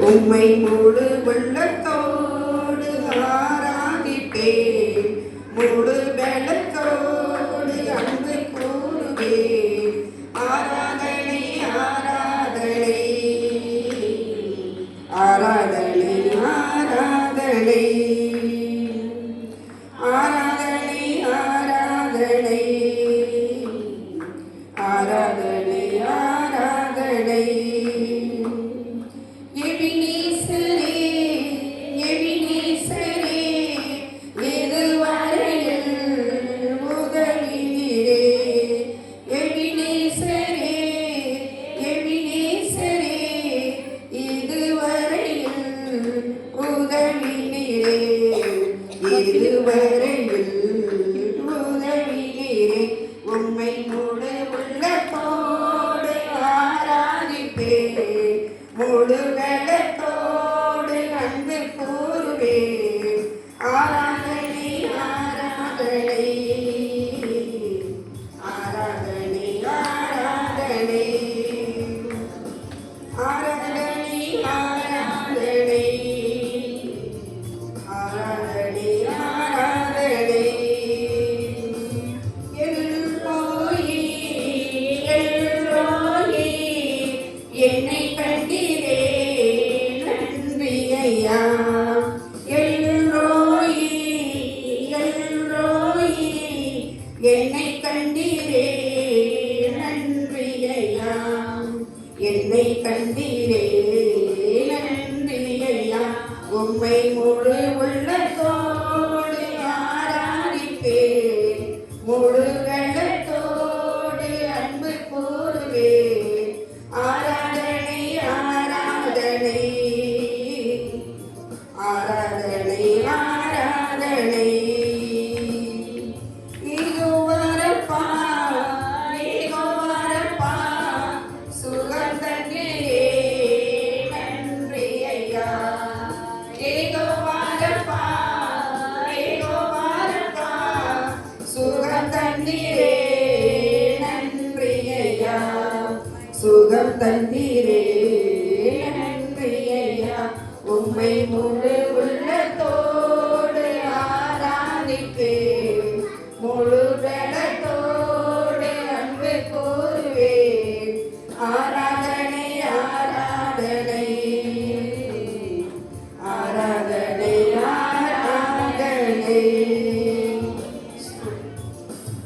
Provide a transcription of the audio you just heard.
உம்மை முழு உள்ளத்தோடு ஆராதிப்பேன், முழு பலத்தோடு அன்பு கூறுவேன். ஆராதனை ஆராதனை ஆராதனை ஆராதனை ஆராதனை ஆராதனை ஆராதனை ஆராதனை. எபினேசரே எபினேசரே இதுவரையில் உதவினீரே. எபினேசரே எபினேசரே இதுவரையில் உதவினீரே. இதுவரையில் உதவினீரே. உம்மை முழு உள்ளத்தோடு ஆராதிப்பேன், முழு பலத்தோடு அன்பு கூறுவேன். ஆராதனை ஆராதனை ஆராதனை ஆராதனை ஆராதனை ஆராதனை ஆராதனை ஆராதனை. எல்லோயே எல்லோயே என்னை கண்டீரே நன்றி ஐயா. எல்லோயே எல்லோயே என்னை கண்டீரே நன்றி ஐயா. என்னை கண்டீரே நன்றி ஐயா. உம்மை முழு உள்ளத்தோடு ஆராதிப்பேன், முழு பலத்தோடு அன்பு கூறுவேன். ஆராதனை ஆராதனை ஆராதனை ஆராதனை. இதோ வரப்பா இதோ வரப்பா சுகம் தந்தீரே நன்றி ஐயா. இதோ வரப்பா இதோ வரப்பா சுகம் தந்தீரே நன்றி ஐயா. சுகம் தந்தீரே நன்றி ஐயா. உம்மை முழு